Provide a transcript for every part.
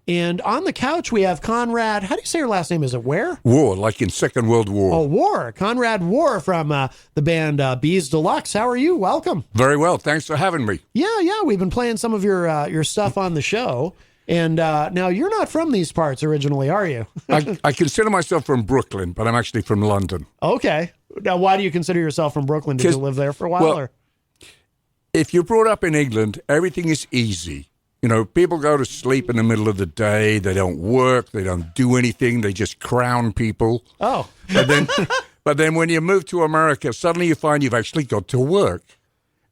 And on the couch, we have Conrad. How do you say your last name? Is it Warre? War, like in Second World War. Oh, Warre. Conrad Warre from the band Bees Deluxe. How are you? Welcome. Very well. Thanks for having me. Yeah. We've been playing some of your stuff on the show. And now you're not from these parts originally, are you? I consider myself from Brooklyn, but I'm actually from London. Okay. Now, why do you consider yourself from Brooklyn? Did you live there for a while? Well, or? If you're brought up in England, everything is easy. You know, people go to sleep in the middle of the day. They don't work. They don't do anything. They just crown people. Oh. But then when you move to America, suddenly you find you've actually got to work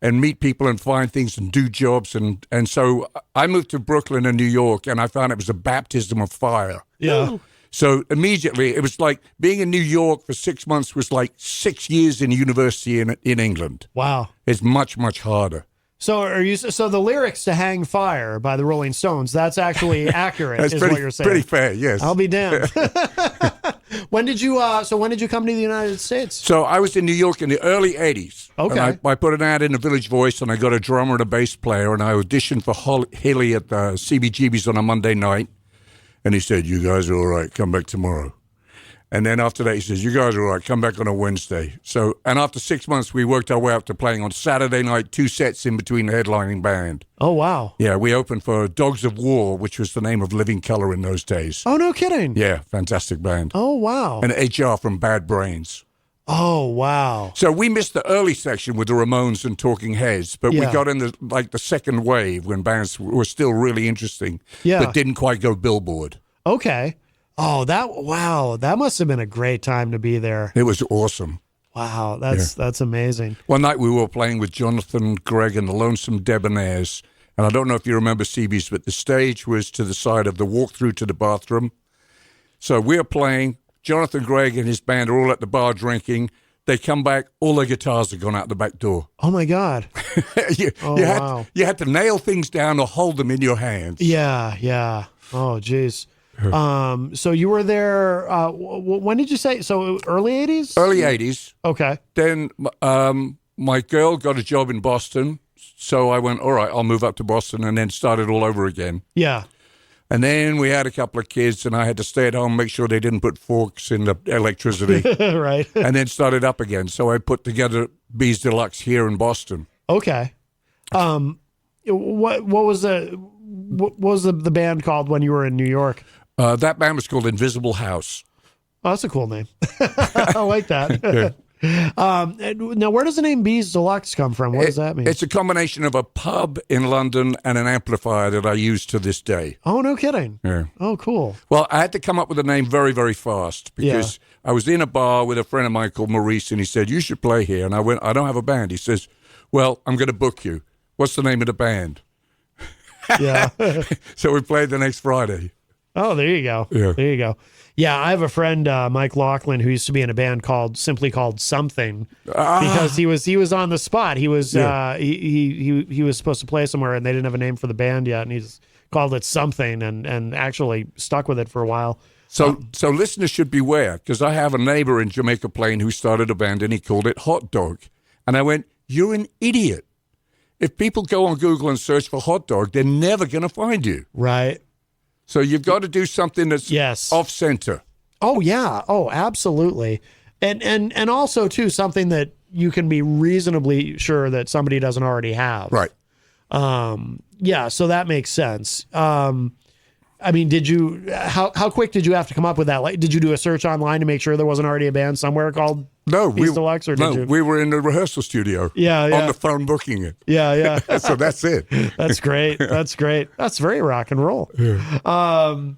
and meet people and find things and do jobs. And so I moved to Brooklyn and New York, and I found it was a baptism of fire. Yeah. So immediately, it was like being in New York for 6 months was like 6 years in university in England. Wow. It's much, much harder. So the lyrics to "Hang Fire" by the Rolling Stones, that's actually accurate, That's is pretty, what you're saying. pretty fair, yes. I'll be damned. When did you come to the United States? So I was in New York in the early 80s. Okay. And I put an ad in the Village Voice, and I got a drummer and a bass player, and I auditioned for Hilly at the CBGB's on a Monday night. And he said, "You guys are all right. Come back tomorrow." And then after that, he says, "You guys are all right. Come back on a Wednesday." So, and after 6 months, we worked our way up to playing on Saturday night, 2 sets in between the headlining band. Oh, wow. Yeah, we opened for Dogs of War, which was the name of Living Colour in those days. Oh, no kidding. Yeah, fantastic band. Oh, wow. And HR from Bad Brains. Oh, wow. So we missed the early section with the Ramones and Talking Heads, but we got in the second wave when bands were still really interesting, but didn't quite go Billboard. Okay. Oh, that must have been a great time to be there. It was awesome. Wow, that's amazing. One night we were playing with Jonathan, Gregg, and the Lonesome Debonaires, and I don't know if you remember CB's, but the stage was to the side of the walk-through to the bathroom. So we're playing, Jonathan, Gregg, and his band are all at the bar drinking. They come back, all their guitars have gone out the back door. Oh, my God. You had to nail things down or hold them in your hands. Yeah. Oh, geez. So you were there, when did you say? So early 80s? Early 80s. Okay. Then my girl got a job in Boston, so I went, all right, I'll move up to Boston, and then started all over again. Yeah. And then we had a couple of kids, and I had to stay at home, make sure they didn't put forks in the electricity. Right. And then started up again. So I put together Bees Deluxe here in Boston. Okay. What was the band called when you were in New York? That band was called Invisible House. Oh, that's a cool name. I like that. Now, where does the name Bees Deluxe come from? What does that mean? It's a combination of a pub in London and an amplifier that I use to this day. Oh, no kidding. Yeah. Oh, cool. Well, I had to come up with a name very, very fast because I was in a bar with a friend of mine called Maurice, and he said, "You should play here." And I went, "I don't have a band." He says, "Well, I'm going to book you. What's the name of the band?" Yeah. So we played the next Friday. Oh, there you go. Yeah. There you go. Yeah, I have a friend, Mike Laughlin, who used to be in a band called Something, because he was on the spot. He was he was supposed to play somewhere, and they didn't have a name for the band yet, and he just called it Something, and actually stuck with it for a while. So listeners should beware, because I have a neighbor in Jamaica Plain who started a band, and he called it Hot Dog, and I went, "You're an idiot. If people go on Google and search for Hot Dog, they're never going to find you." Right. So you've got to do something that's off center. Oh yeah. Oh, absolutely. And also too, something that you can be reasonably sure that somebody doesn't already have. Right. Yeah. So that makes sense. I mean, how quick did you have to come up with that? Like, did you do a search online to make sure there wasn't already a band somewhere called Bees Deluxe? Or did you? We were in the rehearsal studio. Yeah. On the phone booking it. Yeah. So that's it. That's great. That's great. That's very rock and roll. Yeah.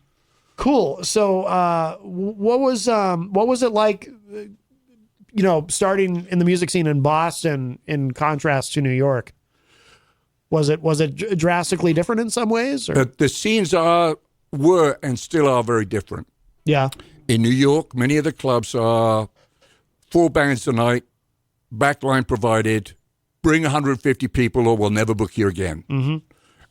Cool. So, what was it like, starting in the music scene in Boston in contrast to New York? Was it drastically different in some ways? Or? The scenes were and still are very different. Yeah. In New York, many of the clubs are 4 bands a night, backline provided, bring 150 people or we'll never book you again. Mm-hmm.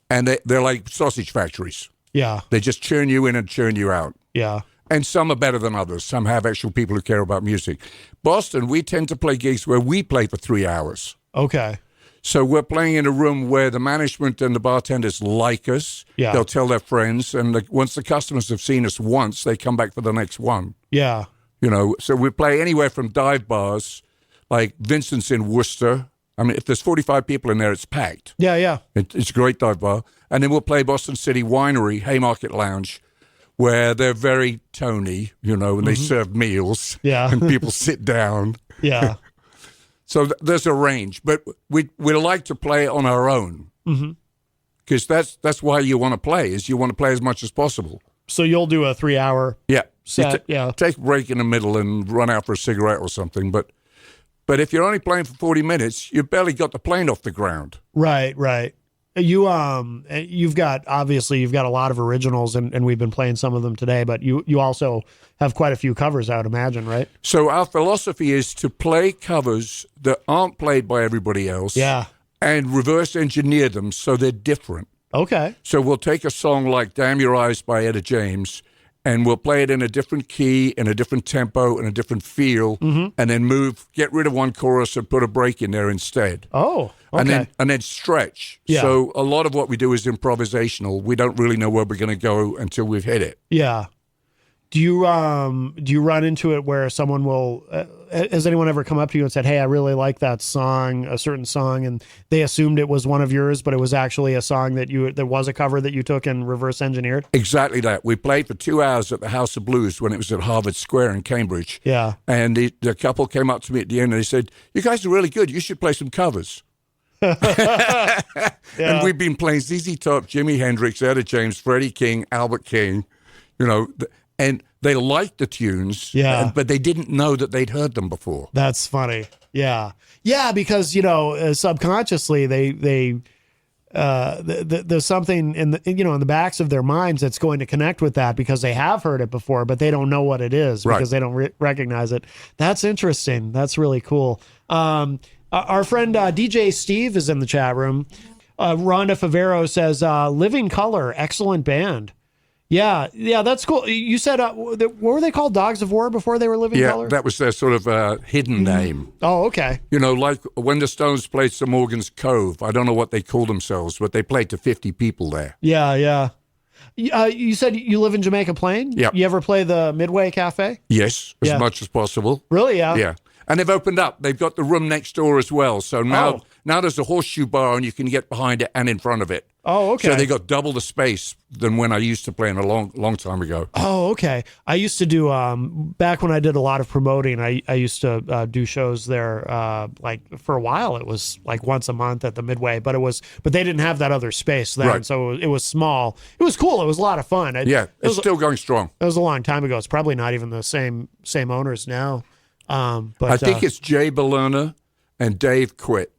And they're like sausage factories. Yeah. They just churn you in and churn you out. Yeah. And some are better than others. Some have actual people who care about music. Boston, we tend to play gigs where we play for 3 hours. Okay. So we're playing in a room where the management and the bartenders like us. Yeah. They'll tell their friends, and once the customers have seen us once, they come back for the next one. Yeah. You know, so we play anywhere from dive bars, like Vincent's in Worcester. I mean, if there's 45 people in there, it's packed. Yeah, yeah. It's a great dive bar. And then we'll play Boston City Winery, Haymarket Lounge, where they're very Tony, you know, and they serve meals. Yeah. And people sit down. Yeah. So there's a range. But we like to play on our own. Because that's why you want to play, is you want to play as much as possible. So you'll do a 3-hour Yeah. set. Yeah. Take a break in the middle and run out for a cigarette or something. But if you're only playing for 40 minutes, you barely got the plane off the ground. Right, right. You've got a lot of originals, and we've been playing some of them today, but you also have quite a few covers, I would imagine, right? So our philosophy is to play covers that aren't played by everybody else. Yeah. And reverse engineer them so they're different. Okay. So we'll take a song like Damn Your Eyes by Etta James, and we'll play it in a different key, in a different tempo, in a different feel, and then get rid of one chorus and put a break in there instead. Oh, okay. And then stretch. Yeah. So a lot of what we do is improvisational. We don't really know where we're going to go until we've hit it. Yeah. Do you run into it where someone will? Has anyone ever come up to you and said, "Hey, I really like that song, a certain song," and they assumed it was one of yours, but it was actually a song that was a cover that you took and reverse engineered? Exactly that. We played for 2 hours at the House of Blues when it was at Harvard Square in Cambridge. Yeah. And the couple came up to me at the end and they said, "You guys are really good. You should play some covers." Yeah. And we've been playing ZZ Top, Jimi Hendrix, Etta James, Freddie King, Albert King, you know, and they liked the tunes, but they didn't know that they'd heard them before. That's funny. Yeah. Yeah, because, subconsciously there's something in the backs of their minds that's going to connect with that because they have heard it before, but they don't know what it is because they don't recognize it. That's interesting. That's really cool. Our friend DJ Steve is in the chat room. Rhonda Favero says, Living Color, excellent band. Yeah, that's cool. You said, what were they called? Dogs of War before they were Living Color? Yeah, that was their sort of hidden name. Oh, okay. You know, like when the Stones played St. Morgan's Cove, I don't know what they call themselves, but they played to 50 people there. Yeah, yeah. You said you live in Jamaica Plain? Yeah. You ever play the Midway Cafe? Yes, as much as possible. Really? Yeah. Yeah. And they've opened up. They've got the room next door as well. So now there's a horseshoe bar and you can get behind it and in front of it. Oh, okay. So they got double the space than when I used to play in a long time ago. Oh, okay. I used to do back when I did a lot of promoting. I used to do shows there. Like for a while, it was like once a month at the Midway, but they didn't have that other space then, so it was small. It was cool. It was a lot of fun. It's still going strong. It was a long time ago. It's probably not even the same owners now. But I think it's Jay Balerna and Dave Quit.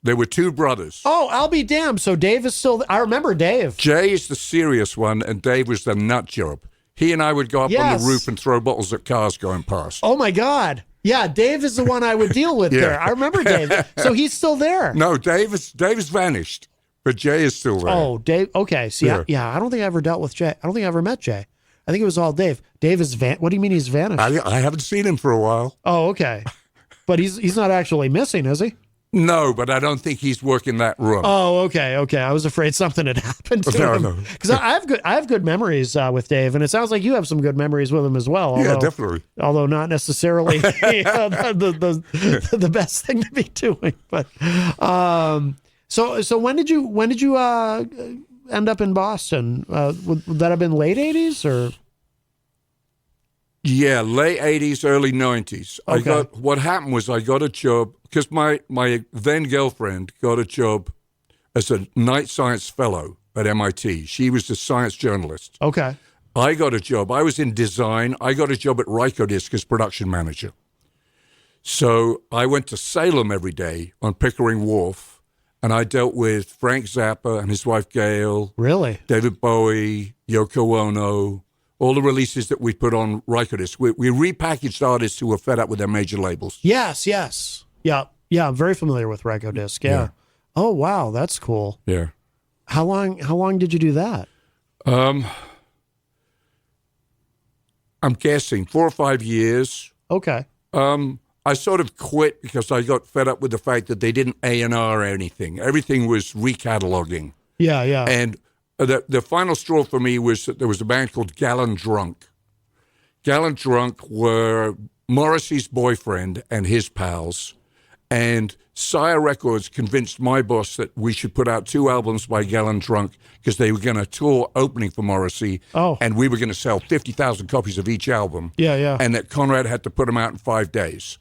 They were two brothers. Oh, I'll be damned. So Dave is still. I remember Dave. Jay is the serious one, and Dave was the nut job. He and I would go up on the roof and throw bottles at cars going past. Oh my God! Yeah, Dave is the one I would deal with there. I remember Dave. So he's still there. No, Dave has vanished, but Jay is still there. Oh, Dave. Okay. See, I don't think I ever dealt with Jay. I don't think I ever met Jay. I think it was all Dave. Dave is What do you mean he's vanished? I haven't seen him for a while. Oh, okay. But he's not actually missing, is he? No, but I don't think he's working that room. Oh, okay. I was afraid something had happened to him. No. Because I have good memories with Dave, and it sounds like you have some good memories with him as well. Although, yeah, definitely. Although not necessarily the best thing to be doing. But so when did you end up in Boston? Would that have been late 80s or? Yeah, late 80s, early 90s. Okay. What happened was I got a job because my then girlfriend got a job as a night science fellow at MIT. She was the science journalist. Okay. I got a job. I was in design. I got a job at Rykodisc as production manager. So I went to Salem every day on Pickering Wharf, and I dealt with Frank Zappa and his wife Gail. Really? David Bowie, Yoko Ono, all the releases that we put on Rykodisc. We repackaged artists who were fed up with their major labels. Yes. Yeah, I'm very familiar with Rykodisc. Yeah. Oh, wow, that's cool. Yeah. How long did you do that? I'm guessing 4 or 5 years. Okay. I sort of quit because I got fed up with the fact that they didn't A&R anything. Everything was recataloguing. Yeah, yeah. And the final straw for me was that there was a band called Gallon Drunk. Gallon Drunk were Morrissey's boyfriend and his pals. And Sire Records convinced my boss that we should put out 2 albums by Gallon Drunk because they were going to tour opening for Morrissey. Oh. And we were going to sell 50,000 copies of each album. Yeah, yeah. And that Conrad had to put them out in 5 days,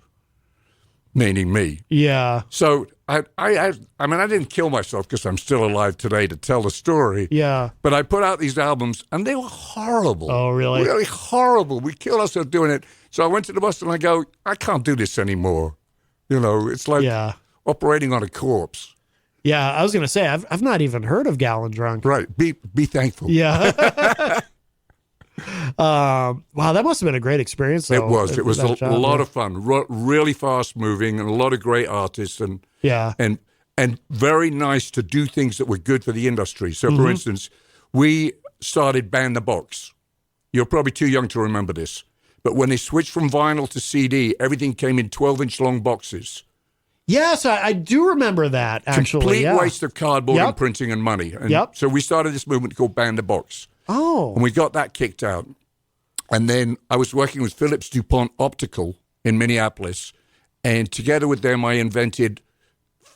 meaning me. Yeah. So I mean, I didn't kill myself because I'm still alive today to tell the story. Yeah. But I put out these albums, and they were horrible. Oh, really? Really horrible. We killed ourselves doing it. So I went to the boss, and I go, I can't do this anymore. You know, it's like operating on a corpse. Yeah, I was going to say, I've not even heard of Gallon Drunk. Right. Be thankful. Yeah. Wow, that must have been a great experience, though. It was. It was a lot of fun. Really fast moving, and a lot of great artists, and very nice to do things that were good for the industry. So, for instance, we started Ban the Box. You're probably too young to remember this, but when they switched from vinyl to CD, everything came in 12-inch long boxes. Yes, I do remember that, actually. Complete waste of cardboard and printing and money. And so we started this movement called Ban the Box. Oh. And we got that kicked out. And then I was working with Philips DuPont Optical in Minneapolis. And together with them, I invented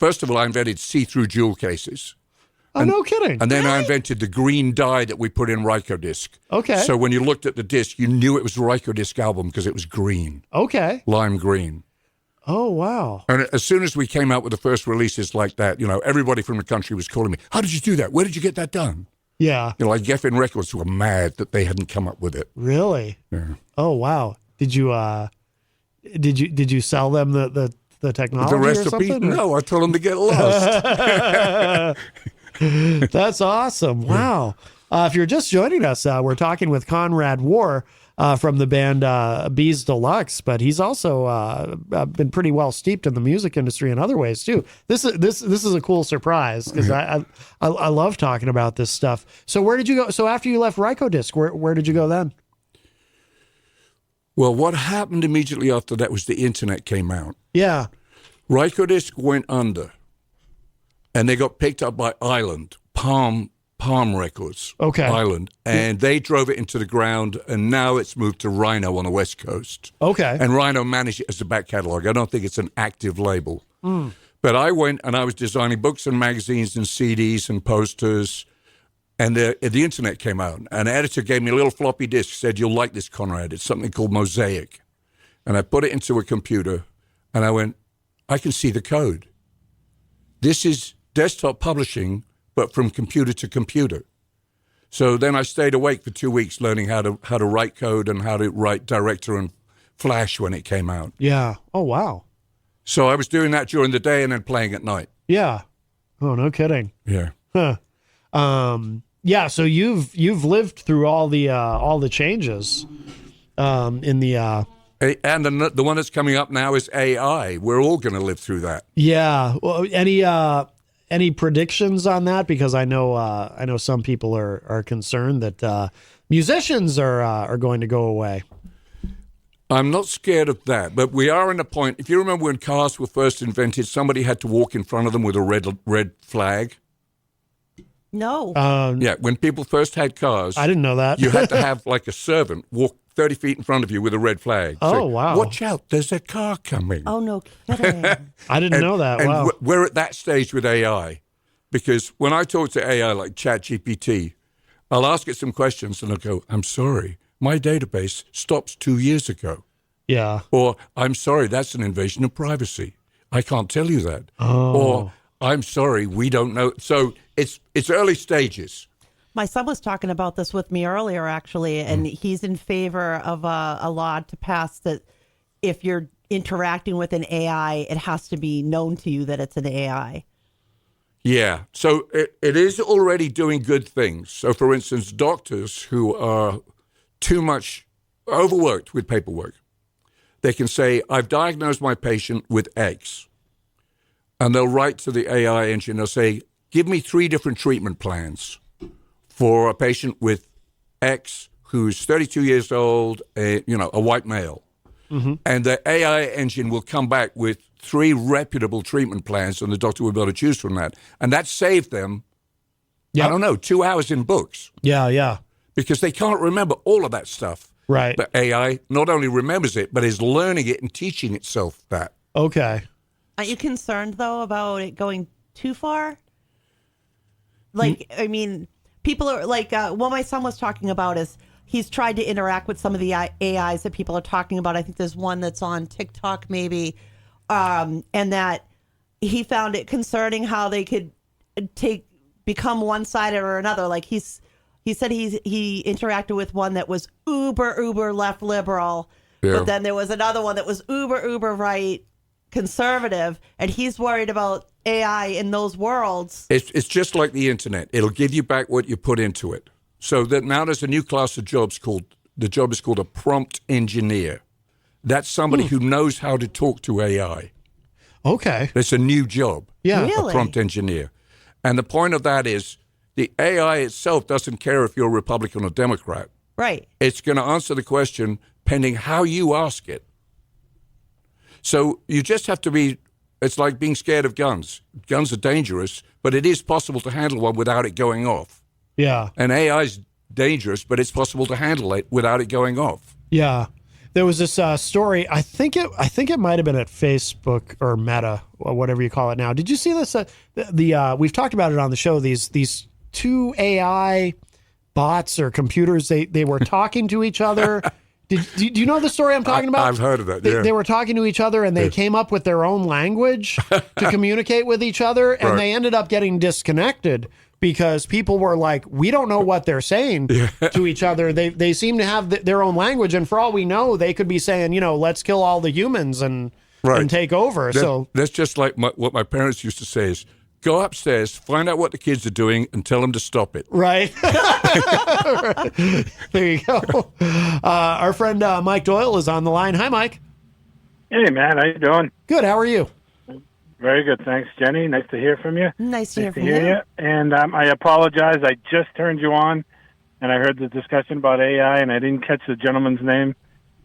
see-through jewel cases. Oh, no kidding. And then I invented the green dye that we put in Rykodisc. Okay. So when you looked at the disc, you knew it was a Rykodisc album because it was green. Okay. Lime green. Oh, wow. And as soon as we came out with the first releases like that, you know, everybody from the country was calling me, how did you do that? Where did you get that done? Yeah. You know, like Geffen Records were mad that they hadn't come up with it. Really? Yeah. Oh, wow. Did you sell them the technology The or recipe? something? No, I told them to get lost. That's awesome. Wow. If you're just joining us, we're talking with Conrad Warre from the band Bees Deluxe, but he's also been pretty well steeped in the music industry in other ways too. This is a cool surprise because I love talking about this stuff. So where did you go? So after you left Rykodisc, where did you go then? Well, what happened immediately after that was the internet came out. Yeah. Rykodisc went under, and they got picked up by Island, Palm Records. Okay. Island. And they drove it into the ground, and now it's moved to Rhino on the West Coast. Okay. And Rhino managed it as a back catalog. I don't think it's an active label. But I went and I was designing books and magazines and CDs and posters, and the internet came out. An editor gave me a little floppy disk, said, you'll like this, Conrad. It's something called Mosaic. And I put it into a computer, and I went, I can see the code. This is desktop publishing, but from computer to computer. So then I stayed awake for 2 weeks learning how to write code and how to write Director and Flash when it came out. Yeah. Oh, wow. So I was doing that during the day and then playing at night. Yeah. Oh, no kidding. Yeah. Huh. Yeah. So you've lived through all the changes in the. And the one that's coming up now is AI. We're all going to live through that. Yeah. Well, any predictions on that? Because I know some people are concerned that musicians are going to go away. I'm not scared of that, but we are in a point. If you remember when cars were first invented, somebody had to walk in front of them with a red flag. No. Yeah, when people first had cars, I didn't know that. You had to have like a servant walk 30 feet in front of you with a red flag. Oh, wow. Watch out, there's a car coming. Oh, no kidding. I didn't know that. And Wow. we're at that stage with AI, because when I talk to AI like ChatGPT, I'll ask it some questions and I'll go, I'm sorry, my database stops 2 years ago. Yeah. Or, I'm sorry, that's an invasion of privacy. I can't tell you that. Oh. Or, I'm sorry, we don't know. So it's early stages. My son was talking about this with me earlier, actually, and he's in favor of a law to pass that if you're interacting with an AI, it has to be known to you that it's an AI. Yeah. So it is already doing good things. So, for instance, doctors who are too much overworked with paperwork, they can say, I've diagnosed my patient with X. And they'll write to the AI engine, they'll say, give me 3 different treatment plans for a patient with X who's 32 years old, a white male. and the AI engine will come back with 3 reputable treatment plans, and the doctor will be able to choose from that. And that saved them, I don't know, 2 hours in books. Yeah. Because they can't remember all of that stuff. Right. But AI not only remembers it, but is learning it and teaching itself that. Okay. Aren't you concerned, though, about it going too far? Like, I mean, people are like, what my son was talking about is he's tried to interact with some of the AIs that people are talking about. I think there's one that's on TikTok, maybe, and that he found it concerning how they could become one-sided or another. Like he said he interacted with one that was uber left liberal, but then there was another one that was uber right conservative, and he's worried about AI in those worlds. It's just like the internet. It'll give you back what you put into it. So that now there's a new class of jobs the job is called a prompt engineer. That's somebody who knows how to talk to AI. Okay. It's a new job. Yeah. Really? A prompt engineer. And the point of that is the AI itself doesn't care if you're a Republican or Democrat. Right. It's going to answer the question pending how you ask it. So you just have to be, it's like being scared of guns. Guns are dangerous, but it is possible to handle one without it going off. Yeah. And AI is dangerous, but it's possible to handle it without it going off. Yeah. There was this story. I think it might have been at Facebook or Meta or whatever you call it now. Did you see this? We've talked about it on the show. These 2 AI bots or computers. They were talking to each other. Do you know the story I'm talking about? I've heard of that. Yeah. They were talking to each other, and they came up with their own language to communicate with each other, and they ended up getting disconnected because people were like, we don't know what they're saying to each other. They seem to have their own language, and for all we know, they could be saying, let's kill all the humans and take over. That's just like what my parents used to say is, go upstairs, find out what the kids are doing, and tell them to stop it. Right. There you go. Our friend Mike Doyle is on the line. Hi, Mike. Hey, man. How you doing? Good. How are you? Very good. Thanks, Jenny. Nice to hear from you. Nice to hear from you. And I apologize. I just turned you on, and I heard the discussion about AI, and I didn't catch the gentleman's name.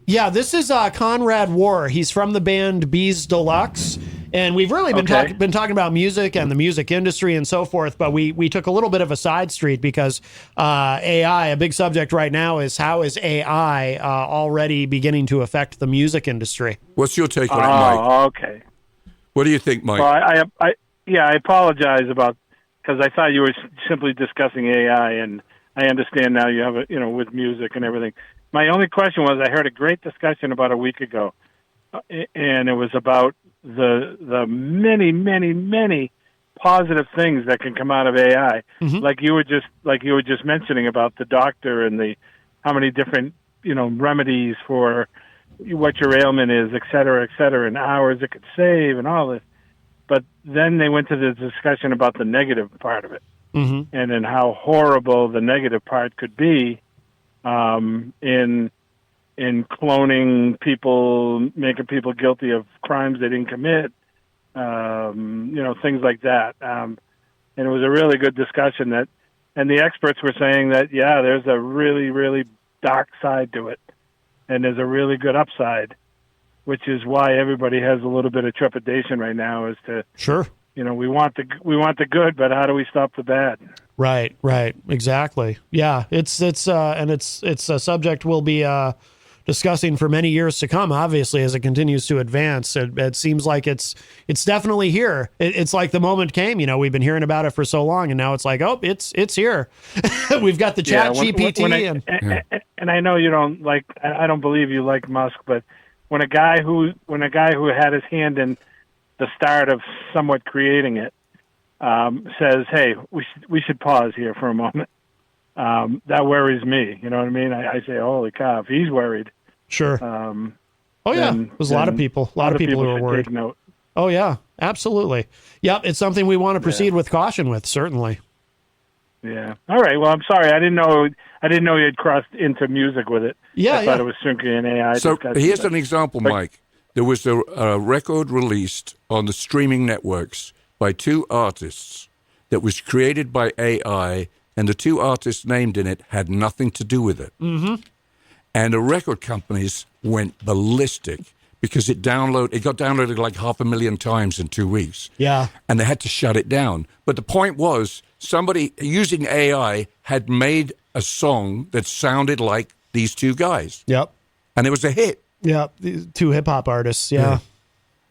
Yeah, this is Conrad Warre. He's from the band Bees Deluxe. And we've really been talking about music and the music industry and so forth, but we took a little bit of a side street because AI, a big subject right now, is how is AI already beginning to affect the music industry? What's your take on it, Mike? Oh, okay. What do you think, Mike? Well, I apologize because I thought you were simply discussing AI, and I understand now you have with music and everything. My only question was, I heard a great discussion about a week ago, and it was about the many positive things that can come out of AI, like you were just mentioning about the doctor and how many different remedies for what your ailment is, et cetera, and hours it could save and all this. But then they went to the discussion about the negative part of it, and then how horrible the negative part could be in cloning people, making people guilty of crimes they didn't commit, things like that. And it was a really good discussion and the experts were saying that, there's a really, really dark side to it, and there's a really good upside, which is why everybody has a little bit of trepidation right now as to, Sure. We want the good, but how do we stop the bad? Right, exactly. Yeah, it's a subject we'll be discussing for many years to come, obviously, as it continues to advance. It seems like it's definitely here. It's like the moment came, we've been hearing about it for so long, and now it's like, oh, it's here. We've got the chat GPT. And I know you don't like, I don't believe you like Musk, but when a guy who had his hand in the start of somewhat creating it says, hey, we should pause here for a moment, that worries me. You know what I mean? I say, holy cow, if he's worried. Sure. There's a lot of people. A lot of people who are worried. Take note. Oh, yeah, absolutely. Yep, it's something we want to proceed with caution with, certainly. Yeah. All right. Well, I'm sorry. I didn't know you had crossed into music with it. Yeah, I thought it was strictly an AI. So here's an example, Mike. There was a record released on the streaming networks by 2 artists that was created by AI, and the 2 artists named in it had nothing to do with it. And the record companies went ballistic because it got downloaded like 500,000 times in 2 weeks. Yeah. And they had to shut it down. But the point was, somebody using AI had made a song that sounded like these two guys. Yep. And it was a hit. Yep. These two hip hop artists. Yeah.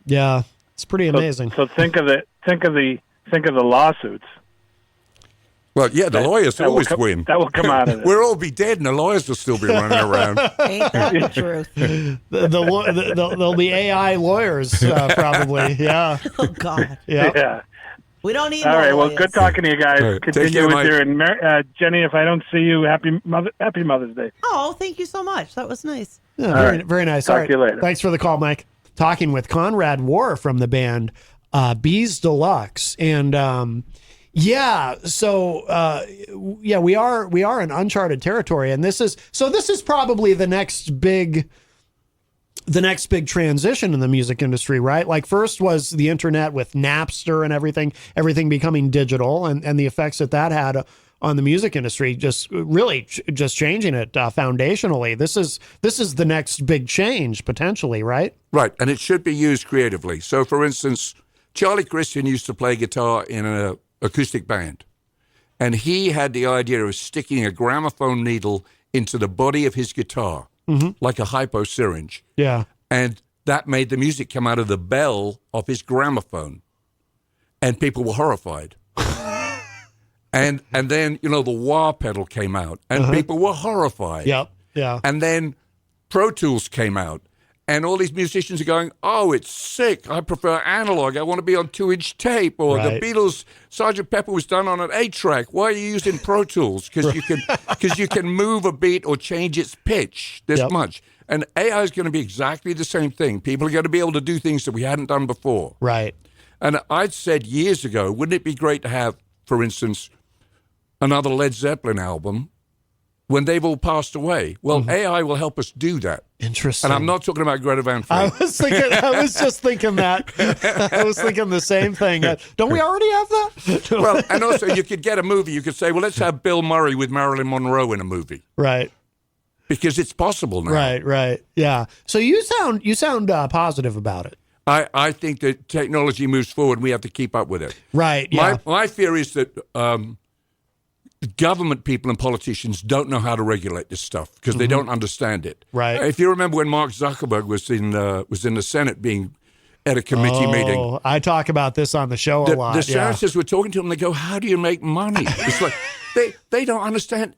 Yeah. It's pretty amazing. So think of the lawsuits. Well, yeah, the lawyers always win. That will come out of it. We'll all be dead and the lawyers will still be running around. Ain't that the truth? There'll be AI lawyers probably. Yeah. Oh, God. Yeah. We don't need All right. Well, lawyers. good talking to you guys. All right. Continue Take care, with Mike. your and Jenny. If I don't see you, happy Mother's Day. Oh, thank you so much. That was nice. Yeah, right. very nice. Talk All right. to you later. Thanks for the call, Mike. Talking with Conrad Warre from the band Bees Deluxe. And we are in uncharted territory. And this is probably the next big transition in the music industry, right? Like first was the internet with Napster and everything becoming digital and the effects that had on the music industry, just really just changing it foundationally. This is the next big change potentially, right? Right, and it should be used creatively. So, for instance, Charlie Christian used to play guitar in an acoustic band, and he had the idea of sticking a gramophone needle into the body of his guitar, like a hypo syringe. Yeah. And that made the music come out of the bell of his gramophone, and people were horrified. And then, the wah pedal came out, and people were horrified. Yep. Yeah. And then Pro Tools came out, and all these musicians are going, "Oh, it's sick. I prefer analog. I want to be on 2-inch tape." Or Right. the Beatles, Sgt. Pepper was done on an 8-track. Why are you using Pro Tools? Because you can move a beat or change its pitch this much. And AI is going to be exactly the same thing. People are going to be able to do things that we hadn't done before. Right. And I'd said years ago, wouldn't it be great to have, for instance, another Led Zeppelin album when they've all passed away? Well, AI will help us do that. Interesting. And I'm not talking about Greta Van I Fleet. was just thinking that. I was thinking the same thing. Don't we already have that? Well, and also you could get a movie. You could say, well, let's have Bill Murray with Marilyn Monroe in a movie. Right. Because it's possible now. Right. Yeah. So you sound positive about it. I think that technology moves forward and we have to keep up with it. Right. Yeah. My fear is that government people and politicians don't know how to regulate this stuff because they don't understand it. Right. If you remember when Mark Zuckerberg was in the Senate being at a committee meeting. I talk about this on the show a lot. The senators were talking to him. They go, "How do you make money?" It's like they don't understand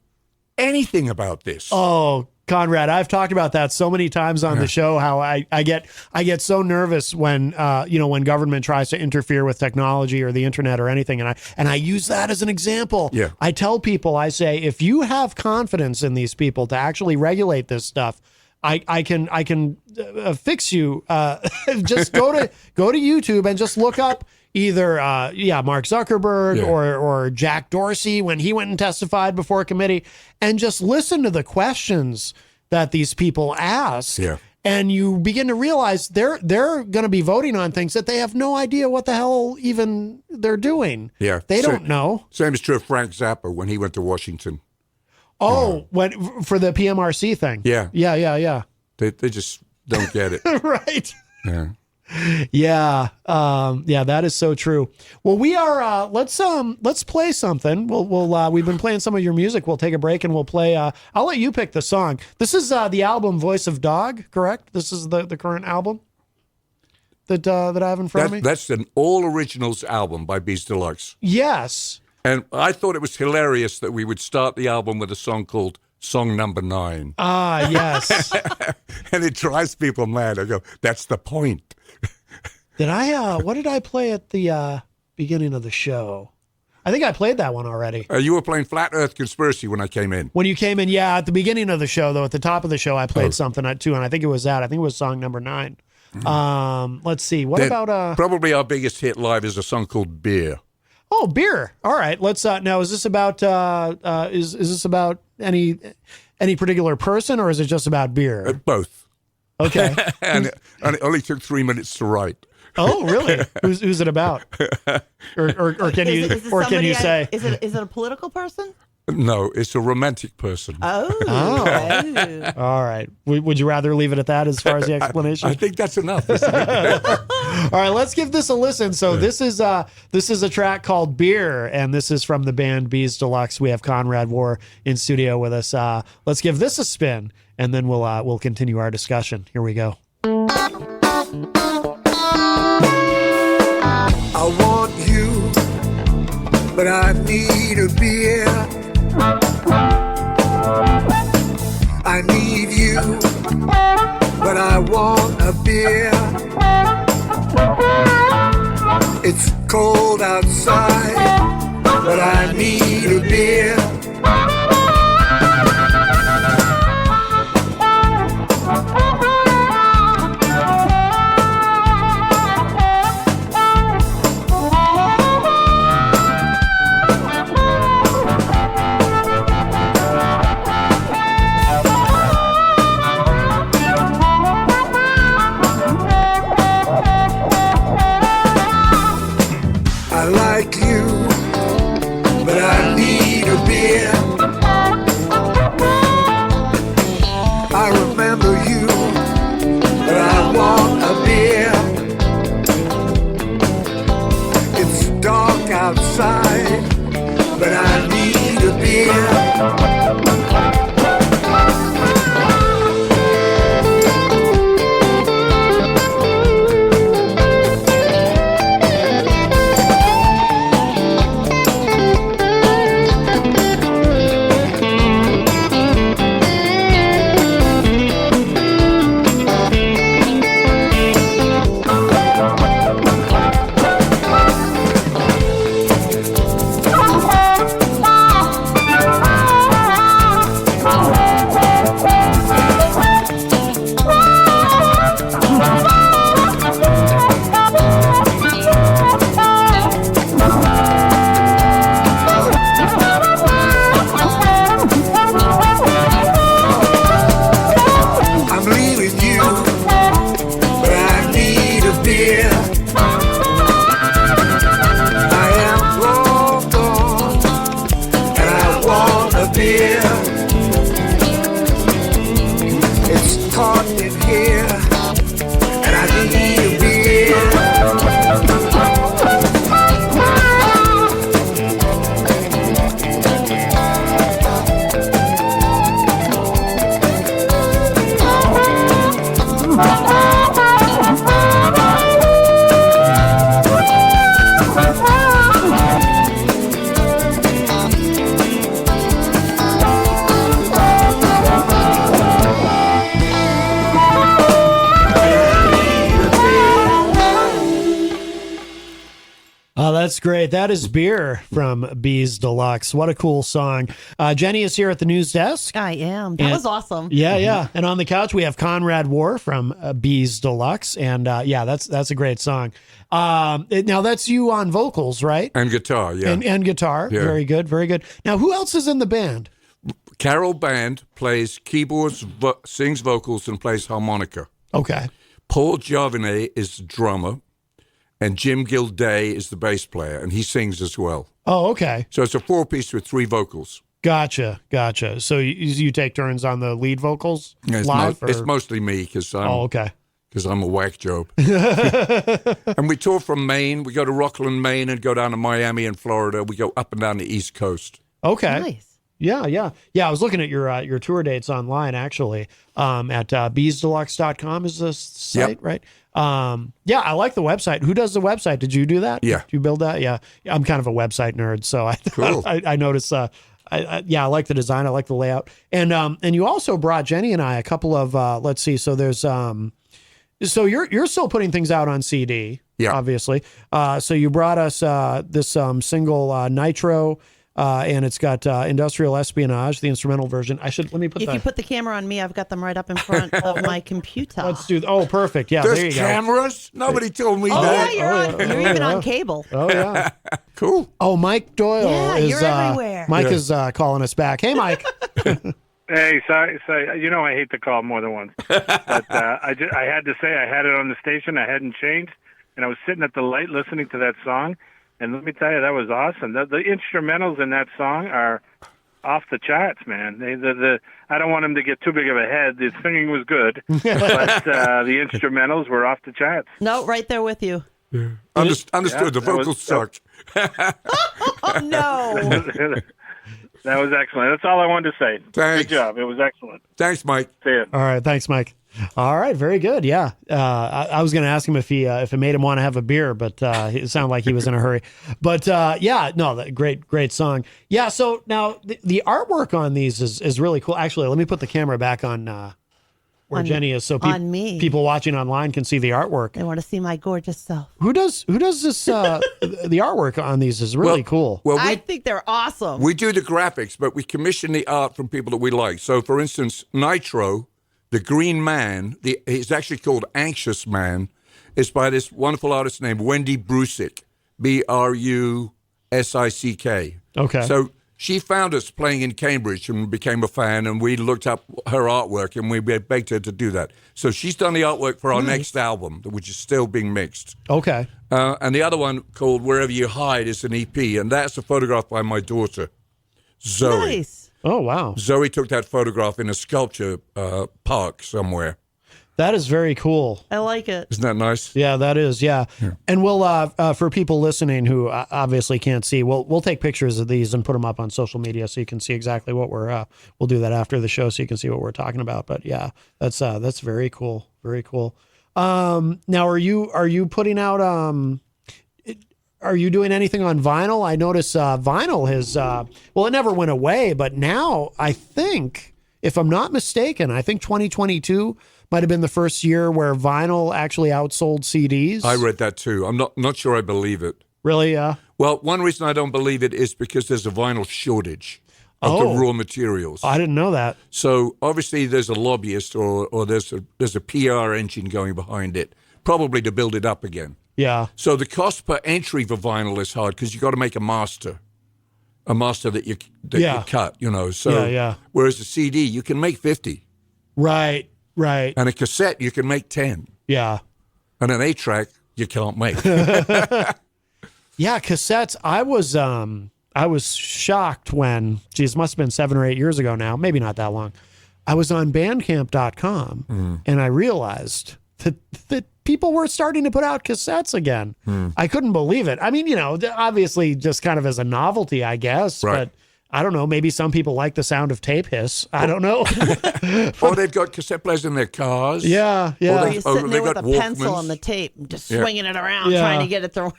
anything about this. Oh, Conrad, I've talked about that so many times on the show, how I get so nervous when when government tries to interfere with technology or the internet or anything, and I use that as an example. Yeah. I tell people, I say, if you have confidence in these people to actually regulate this stuff, I can fix you. Just go to YouTube and just look up either Mark Zuckerberg or Jack Dorsey when he went and testified before a committee, and just listen to the questions that these people ask. Yeah. And you begin to realize they're going to be voting on things that they have no idea what the hell even they're doing. Yeah. They don't know. Same is true of Frank Zappa when he went to Washington. Oh, when for the PMRC thing. Yeah. Yeah. They just don't get it. Right. Yeah. Yeah. That is so true. Well, we are, let's play something. We've been playing some of your music. We'll take a break and we'll play, I'll let you pick the song. This is, the album Voice of Dog, correct? This is the current album that I have in front of me. That's an all originals album by Bees Deluxe. Yes. And I thought it was hilarious that we would start the album with a song called Song Number 9. Ah, yes. And it drives people mad. I go, that's the point. What did I play at the beginning of the show? I think I played that one already. You were playing Flat Earth Conspiracy when I came in. When you came in, yeah, at the beginning of the show, though, at the top of the show, I played something too, and I think it was that. I think it was song number 9. Let's see. What about probably our biggest hit live is a song called Beer. Oh, beer. All right. Let's now is this about is this about any particular person, or is it just about beer? Both. Okay. and it only took 3 minutes to write. Oh, really? Who's it about? Or can you say? Is it a political person? No, it's a romantic person. Oh. All right. Would you rather leave it at that as far as the explanation? I think that's enough. All right, let's give this a listen. So this is a track called Beer, and this is from the band Bees Deluxe. We have Conrad Warre in studio with us. Let's give this a spin, and then we'll continue our discussion. Here we go. I want you, but I need a beer. I need you, but I want a beer. It's cold outside, but I need a beer. I like you, but I need a beer. I remember you, but I want a beer. It's dark outside, but I need a beer. I'm leaving you, but I need a beer. I am long gone, and I want a beer. It's caught in here, and I need a beer. Oh, that's great. That is Beer from Bees Deluxe. What a cool song. Jenny is here at the news desk. I am. That was awesome. Yeah, yeah. And on the couch, we have Conrad Warre from Bees Deluxe. And yeah, that's a great song. Now, that's you on vocals, right? And guitar, yeah. And guitar. Yeah. Very good, very good. Now, who else is in the band? Carol Band plays keyboards, sings vocals, and plays harmonica. Okay. Paul Jarvinet is the drummer, and Jim Gilday is the bass player, and he sings as well. Oh, okay. So it's a four-piece with three vocals. Gotcha. So you take turns on the lead vocals Yeah, live? it's mostly me because Oh, okay. I'm a whack job. And we tour from Maine. We go to Rockland, Maine, and go down to Miami and Florida. We go up and down the East Coast. Okay. Nice. Yeah. I was looking at your tour dates online, actually, at beesdeluxe.com is the site, Yep. right? Yeah, I like the website. Who does the website? Did you do that? Yeah. Did you build that? Yeah. I'm kind of a website nerd, so Cool. I noticed. I like the design. I like the layout. And you also brought Jenny and I a couple of let's see. So there's so you're still putting things out on CD, Yeah. obviously. So you brought us this single Nitro. And it's got Industrial Espionage, the instrumental version. Let me put If you put the camera on me, I've got them right up in front of my computer. Let's do. Oh, perfect. Yeah, There's there you go. cameras? Nobody told me Oh, that. yeah, you're even on cable. Oh yeah. Cool. Oh, Mike Doyle Yeah, is. you're everywhere. Mike is calling us back. Hey, Mike. Hey, sorry. You know I hate to call more than once, but I had to say I had it on the station. I hadn't changed, and I was sitting at the light listening to that song. And let me tell you, that was awesome. The instrumentals in that song are off the charts, man. I don't want him to get too big of a head. The singing was good, but the instrumentals were off the charts. No, right there with you. Understood. The vocals sucked. Oh, no. That was excellent. That's all I wanted to say. Thanks. Good job. It was excellent. Thanks, Mike. See ya. All right. Thanks, Mike. All right. Very good. Yeah. I was going to ask him if it made him want to have a beer, but it sounded like he was in a hurry. But yeah, no, great song. Yeah. So now the artwork on these is really cool. Actually, let me put the camera back on where Jenny is, so on me. People watching online can see the artwork. They want to see my gorgeous self. Who does this? The artwork on these is really cool. Well, I think they're awesome. we do the graphics, but we commission the art from people that we like. So, for instance, Nitro, the Green Man, he's actually called Anxious Man, is by this wonderful artist named Wendy Brusick, Brusick. Okay. So she found us playing in Cambridge and became a fan, and we looked up her artwork, and we begged her to do that. So she's done the artwork for our next album, which is still being mixed. Okay. And the other one called Wherever You Hide is an EP, and that's a photograph by my daughter, Zoe. Nice. Oh, wow. Zoe took that photograph in a sculpture park somewhere. That is very cool. I like it. Isn't that nice? Yeah, that is. Yeah. And we'll, for people listening who obviously can't see, we'll take pictures of these and put them up on social media so you can see exactly what we'll do that after the show so you can see what we're talking about. But yeah, that's very cool. Very cool. Now, are you putting out, are you doing anything on vinyl? I notice vinyl has, it never went away, but now I think, if I'm not mistaken, I think 2022 might have been the first year where vinyl actually outsold CDs. I read that too. I'm not sure I believe it. Really? Yeah. Well, one reason I don't believe it is because there's a vinyl shortage of the raw materials. I didn't know that. So obviously there's a lobbyist or there's a PR engine going behind it, probably to build it up again. Yeah. So the cost per entry for vinyl is hard because you got to make a master that you cut, So whereas the CD you can make 50. Right. And a cassette you can make 10. Yeah. And an 8-track you can't make. Yeah, cassettes. I was shocked when, geez, must have been 7 or 8 years ago now, maybe not that long. I was on bandcamp.com and I realized that people were starting to put out cassettes again. I couldn't believe it. I mean, obviously just kind of as a novelty, I guess, right. But I don't know. Maybe some people like the sound of tape hiss. I don't know. Or they've got cassette players in their cars. Yeah. Or you're sitting there with a Walkmans. pencil on the tape, just swinging it around, trying to get it to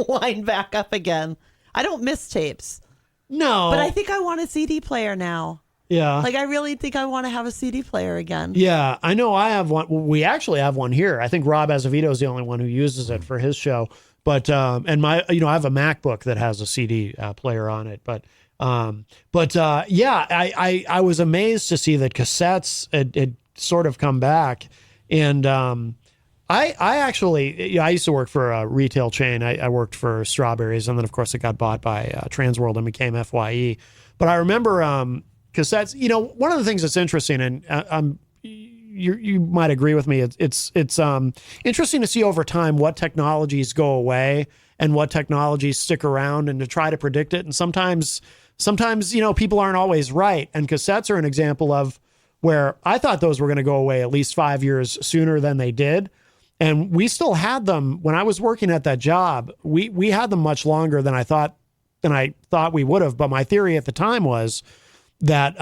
line back up again. I don't miss tapes. No. But I think I want a CD player now. Yeah. Like, I really think I want to have a CD player again. Yeah, I know I have one. We actually have one here. I think Rob Azevedo is the only one who uses it for his show. But, and I have a MacBook that has a CD player on it. But I was amazed to see that cassettes had sort of come back. And I actually, I used to work for a retail chain. I worked for Strawberries, and then of course it got bought by Transworld and became FYE. But I remember cassettes. One of the things that's interesting, and you might agree with me. It's interesting to see over time what technologies go away and what technologies stick around, and to try to predict it. And sometimes people aren't always right. And cassettes are an example of where I thought those were going to go away at least 5 years sooner than they did. And we still had them when I was working at that job. We had them much longer than I thought we would have. But my theory at the time was that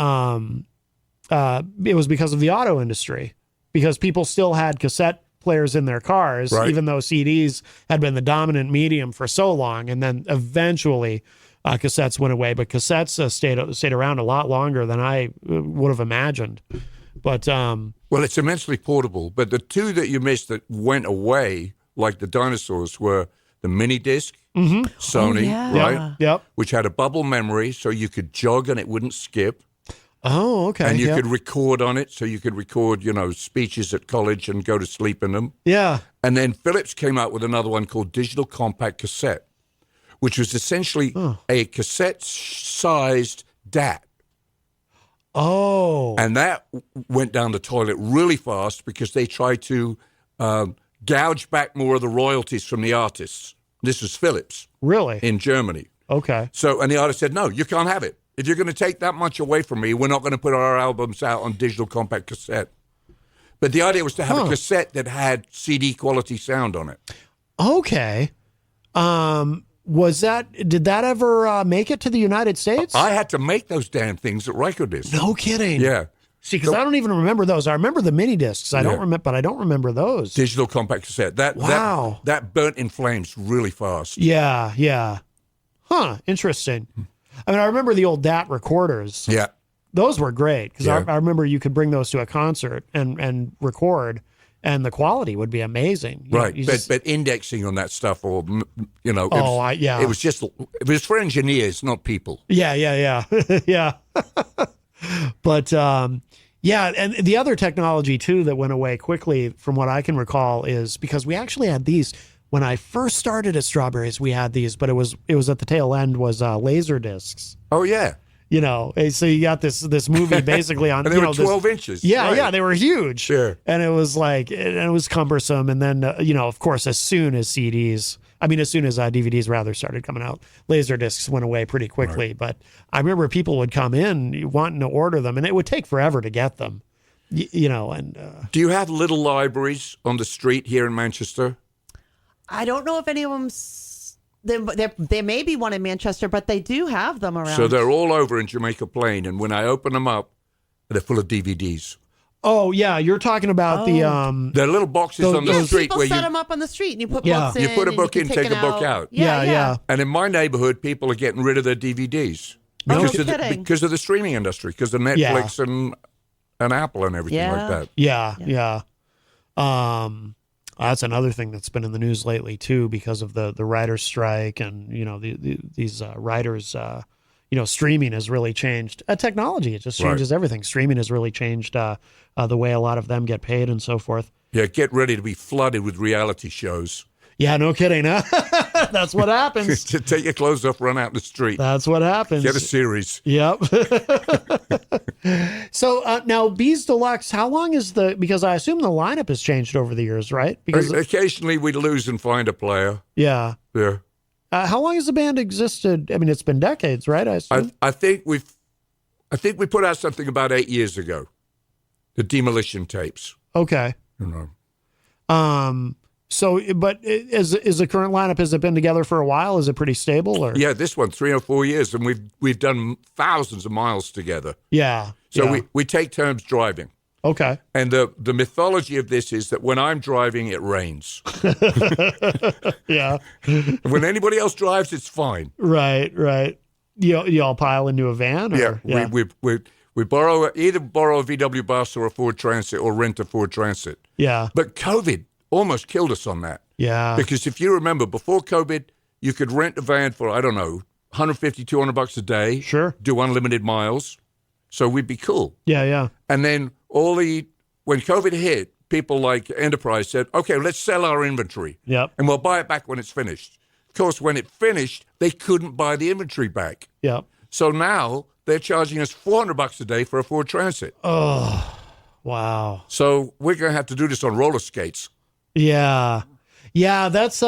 it was because of the auto industry, because people still had cassette players in their cars, right, even though CDs had been the dominant medium for so long. And then eventually cassettes went away, but cassettes stayed around a lot longer than I would have imagined. But well, it's immensely portable. But the two that you missed that went away, like the dinosaurs, were the mini disc, Sony, right? Yep. Which had a bubble memory, so you could jog and it wouldn't skip. Oh, okay. And you could record on it, so you could record, speeches at college and go to sleep in them. Yeah. And then Philips came out with another one called Digital Compact Cassette, which was essentially a cassette-sized DAT. Oh. And that went down the toilet really fast because they tried to gouge back more of the royalties from the artists. This was Philips. Really? In Germany. Okay. So, and the artist said, no, you can't have it. if you're going to take that much away from me, we're not going to put our albums out on digital compact cassette. But the idea was to have a cassette that had CD quality sound on it. Okay. Did that ever make it to the United States? I had to make those damn things at Rykodisc. No kidding. Yeah. See, because I don't even remember those. I remember the mini discs. I don't remember, but I don't remember those. Digital compact cassette. That burnt in flames really fast. Yeah, yeah. Huh, interesting. I mean, I remember the old DAT recorders. Yeah. Those were great because Yeah. I remember you could bring those to a concert and record, and the quality would be amazing. Right, but indexing on that stuff, or it was for engineers, not people. Yeah, yeah. But yeah, and the other technology too that went away quickly, from what I can recall, is because we actually had these when I first started at Strawberries. We had these, but it was at the tail end was laser discs. Oh yeah. You know, so you got this movie basically on, and they were 12 inches. Yeah, right. yeah, they were huge. Sure. And it was like, it was cumbersome. And then, of course, as soon as DVDs rather started coming out, laser discs went away pretty quickly. Right. But I remember people would come in wanting to order them, and it would take forever to get them. And do you have little libraries on the street here in Manchester? I don't know if any of them. There may be one in Manchester, but they do have them around. So they're all over in Jamaica Plain, and when I open them up, they're full of DVDs. Oh yeah, you're talking about the They're little boxes on the street people where set them up on the street, and you put books in. You put a book in, take a book out. Yeah. And in my neighborhood, people are getting rid of their DVDs because of the streaming industry, because of Netflix and Apple and everything like that. Yeah. That's another thing that's been in the news lately too, because of the writers' strike, and these writers. Streaming has really changed technology. It just changes everything. Streaming has really changed the way a lot of them get paid and so forth. Yeah, get ready to be flooded with reality shows. Yeah, no kidding. Huh? That's what happens. To take your clothes off, run out in the street. That's what happens. Get a series. Yep. So now Bees Deluxe, how long is because I assume the lineup has changed over the years, right? Because occasionally we lose and find a player. Yeah. Yeah. How long has the band existed? I mean, it's been decades, right? I assume. I think we put out something about 8 years ago. The Demolition tapes. Okay. So, but is the current lineup, has it been together for a while? Is it pretty stable? Or? Yeah, this one 3 or 4 years, and we've done thousands of miles together. Yeah. So we take turns driving. Okay. And the mythology of this is that when I'm driving, it rains. Yeah. When anybody else drives, it's fine. Right. You all pile into a van? Or? Yeah. We borrow a VW bus or a Ford Transit, or rent a Ford Transit. Yeah. But COVID almost killed us on that. Yeah. Because if you remember, before COVID, you could rent a van for, I don't know, $150, $200 a day. Sure. Do unlimited miles. So we'd be cool. Yeah. And then when COVID hit, people like Enterprise said, okay, let's sell our inventory. Yep. And we'll buy it back when it's finished. Of course, when it finished, they couldn't buy the inventory back. Yep. So now they're charging us $400 a day for a Ford Transit. Oh, wow. So we're going to have to do this on roller skates. Yeah. Yeah, that's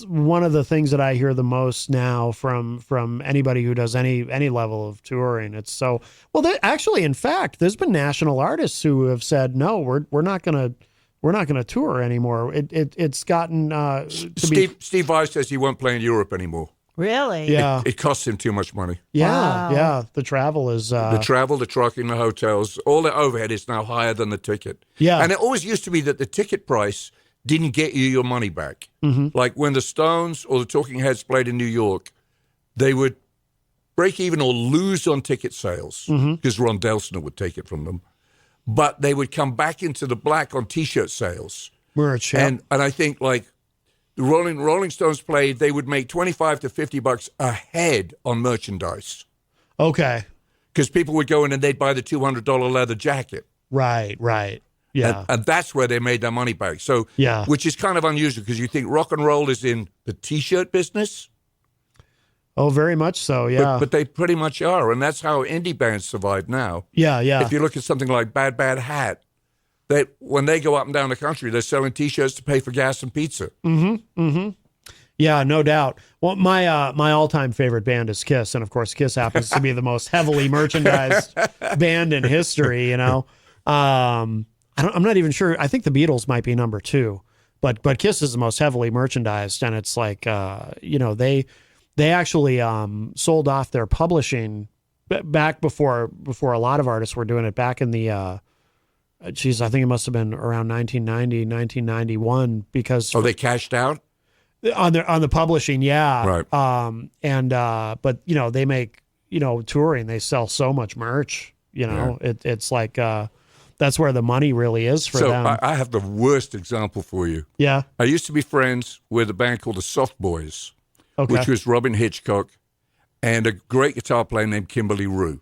one of the things that I hear the most now from anybody who does any level of touring. It's so actually, in fact, there's been national artists who have said no, we're not gonna tour anymore. It's gotten Steve Vai says he won't play in Europe anymore. Really? Yeah. It costs him too much money. Yeah, Wow. yeah. The travel is The travel, the trucking, the hotels, all the overhead is now higher than the ticket. Yeah. And it always used to be that the ticket price didn't get you your money back. Mm-hmm. Like when the Stones or the Talking Heads played in New York, they would break even or lose on ticket sales because Ron Delsner would take it from them. But they would come back into the black on T-shirt sales. merch. Yeah. And I think like the Rolling Stones played, they would make $25 to $50 a head on merchandise. Okay. Because people would go in and they'd buy the $200 leather jacket. Right. Yeah. And that's where they made their money back. So, Yeah. which is kind of unusual because you think rock and roll is in the T-shirt business. Oh, very much so. Yeah. But they pretty much are. And that's how indie bands survive now. Yeah. If you look at something like Bad Bad Hat, when they go up and down the country, they're selling T-shirts to pay for gas and pizza. Yeah, no doubt. Well, my all-time favorite band is Kiss, and of course, Kiss happens to be the most heavily merchandised band in history. I'm not even sure. I think the Beatles might be number 2, but Kiss is the most heavily merchandised, and it's like they actually sold off their publishing back before a lot of artists were doing it back in the. I think it must have been around 1990, 1991, because they cashed out on the publishing, yeah. Right. But they make touring, they sell so much merch. It's like that's where the money really is for them. So I have the worst example for you. Yeah. I used to be friends with a band called the Soft Boys, Okay. which was Robin Hitchcock and a great guitar player named Kimberly Rue.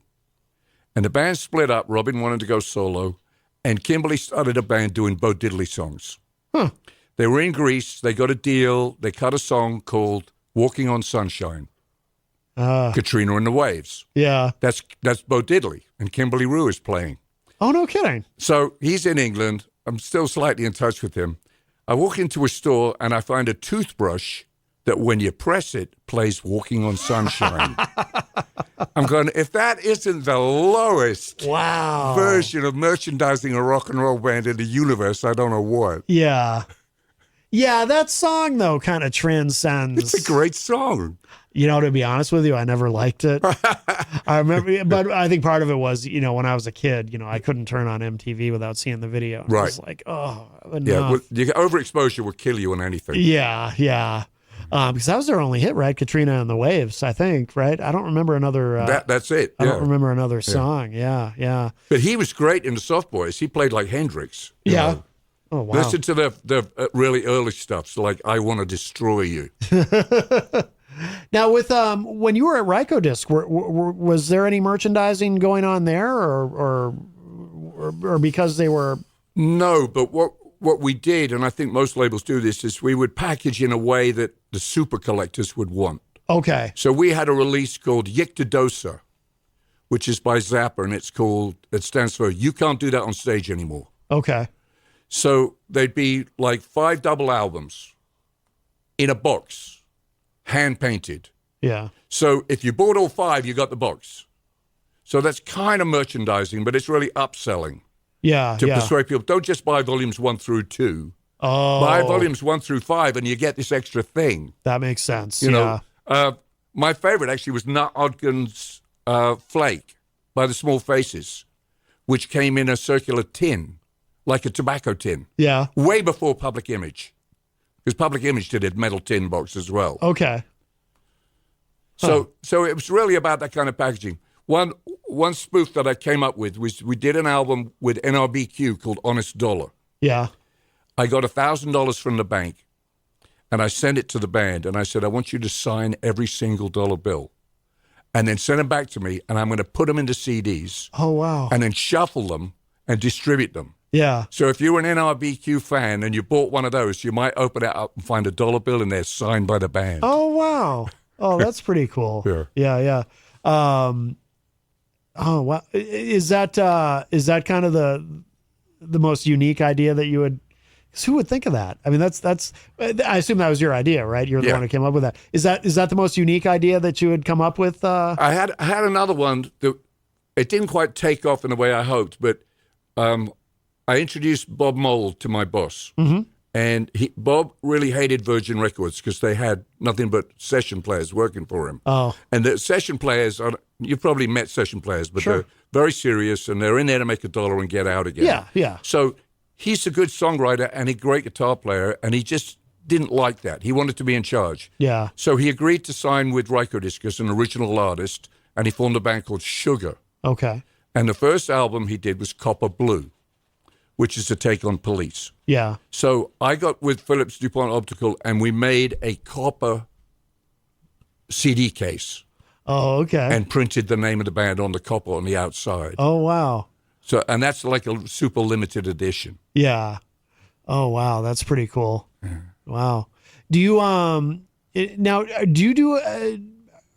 And the band split up. Robin wanted to go solo. And Kimberly started a band doing Bo Diddley songs. Huh. They were in Greece. They got a deal. They cut a song called Walking on Sunshine. Katrina and the Waves. Yeah. That's Bo Diddley. And Kimberly Rue is playing. Oh, no kidding. So he's in England. I'm still slightly in touch with him. I walk into a store and I find a toothbrush that when you press it, plays Walking on Sunshine. I'm going, if that isn't the lowest Wow. version of merchandising a rock and roll band in the universe, I don't know what. Yeah. Yeah, that song, though, kind of transcends. It's a great song. To be honest with you, I never liked it. I remember, but I think part of it was, when I was a kid, I couldn't turn on MTV without seeing the video. It Right. was like, oh, enough. Yeah, overexposure will kill you on anything. Yeah, yeah. Because that was their only hit, right? Katrina and the Waves, I think, right? I don't remember another. That's it. I Yeah. don't remember another song. Yeah, yeah. But he was great in the Soft Boys. He played like Hendrix. you Yeah. know. Oh, wow. Listen to the really early stuff. So like, I Want to Destroy You. Now, with when you were at Rykodisc, was there any merchandising going on there, or because they were? No, but what we did, and I think most labels do this, is we would package in a way that the super collectors would want. Okay. So we had a release called Yictadosa, which is by Zappa, and it stands for You Can't Do That on Stage Anymore. Okay. So they'd be like 5 double albums in a box, hand-painted. Yeah. So if you bought all 5, you got the box. So that's kind of merchandising, but it's really upselling. Yeah. To Yeah. persuade people, don't just buy volumes 1 through 2. Oh. Buy volumes 1 through 5, and you get this extra thing. That makes sense. You yeah. know, my favorite actually was Nut Ogden's Flake by the Small Faces, which came in a circular tin, like a tobacco tin, Yeah. way before Public Image, because Public Image did a metal tin box as well. Okay. So it was really about that kind of packaging. One spoof that I came up with was we did an album with NRBQ called Honest Dollar. Yeah. I got $1,000 from the bank, and I sent it to the band, and I said, I want you to sign every single dollar bill, and then send them back to me, and I'm going to put them into CDs, Oh, wow. and then shuffle them and distribute them. Yeah. So if you were an NRBQ fan and you bought one of those, you might open it up and find a dollar bill in there signed by the band. Oh, wow. Oh, that's pretty cool. Yeah. Yeah. Yeah. Oh, wow. Is that kind of the most unique idea that you would? Because who would think of that? I mean, that's. I assume that was your idea, right? You're the Yeah. one who came up with that. Is that the most unique idea that you would come up with? I had another one that it didn't quite take off in the way I hoped, but I introduced Bob Mould to my boss, and Bob really hated Virgin Records because they had nothing but session players working for him. Oh. And the session players you've probably met session players, but Sure. they're very serious and they're in there to make $1 and get out again. Yeah. Yeah. So he's a good songwriter and a great guitar player, and he just didn't like that. He wanted to be in charge. Yeah. So he agreed to sign with Rykodisc as an original artist, and he formed a band called Sugar. Okay. And the first album he did was Copper Blue, which is a take on Police. Yeah. So I got with Philips DuPont Optical, and we made a copper CD case Oh, okay. and printed the name of the band on the copper on the outside. Oh, wow. So, and that's like a super limited edition. Yeah. Oh, wow. That's pretty cool. Wow. Do you now? Do you do?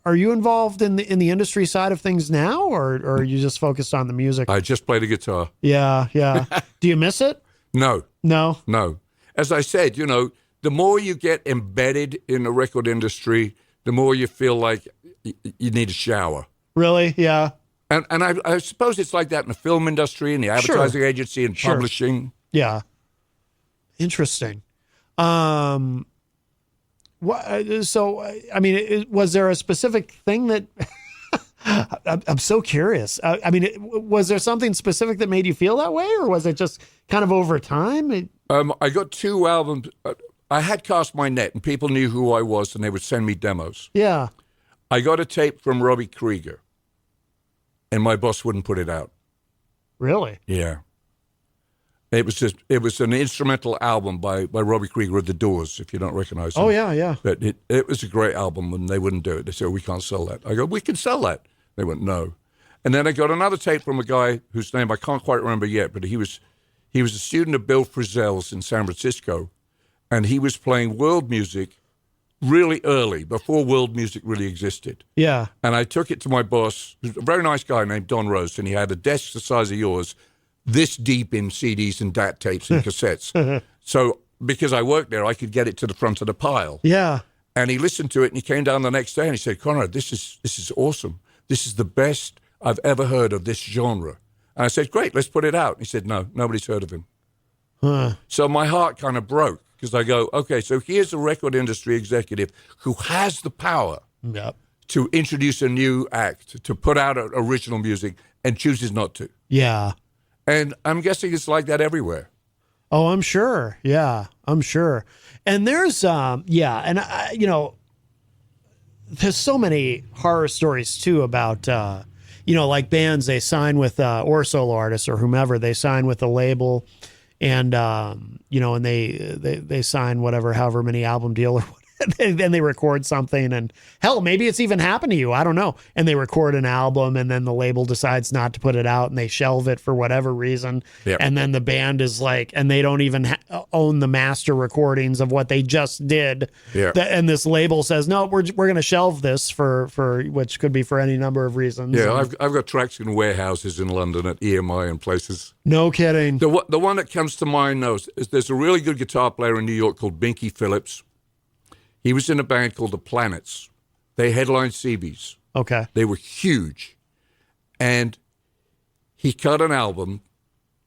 Are you involved in the industry side of things now, or are you just focused on the music? I just play the guitar. Yeah. Yeah. Do you miss it? No. No. No. As I said, the more you get embedded in the record industry, the more you feel like you need a shower. Really? Yeah. And I suppose it's like that in the film industry and the advertising agency and publishing. Yeah. Interesting. Was there a specific thing that I'm so curious. Was there something specific that made you feel that way, or was it just kind of over time? I got 2 albums. I had cast my net, and people knew who I was, and they would send me demos. Yeah. I got a tape from Robbie Krieger, and my boss wouldn't put it out. Really? Yeah. It was an instrumental album by Robbie Krieger of The Doors, if you don't recognize him. Oh, yeah. But it was a great album, and they wouldn't do it. They said, we can't sell that. I go, we can sell that. They went, no. And then I got another tape from a guy whose name I can't quite remember yet, but he was a student of Bill Frisell's in San Francisco, and he was playing world music really early, before world music really existed. Yeah. And I took it to my boss, who's a very nice guy named Don Rose, and he had a desk the size of yours, this deep in CDs and DAT tapes and cassettes. So because I worked there, I could get it to the front of the pile. Yeah. And he listened to it, and he came down the next day, and he said, Conrad, this is awesome. This is the best I've ever heard of this genre. And I said, great, let's put it out. And he said, no, nobody's heard of him. Huh. So my heart kind of broke, because I go, okay, so here's a record industry executive who has the power to introduce a new act, to put out original music, and chooses not to. Yeah. And I'm guessing it's like that everywhere. Oh, I'm sure. Yeah, I'm sure. And there's, there's so many horror stories too about, like bands, they sign with, or solo artists or whomever, they sign with a label, and and they sign however many album deal or whatever. Then they record something, and hell, maybe it's even happened to you. I don't know. And they record an album, and then the label decides not to put it out, and they shelve it for whatever reason. Yep. And then the band is like, and they don't even own the master recordings of what they just did. Yeah. And this label says, no, we're going to shelve this for which could be for any number of reasons. Yeah, And I've got tracks in warehouses in London at EMI and places. no kidding. The one that comes to mind now is there's a really good guitar player in New York called Binky Phillips. He was in a band called The Planets. They headlined CB's. Okay. They were huge. And he cut an album.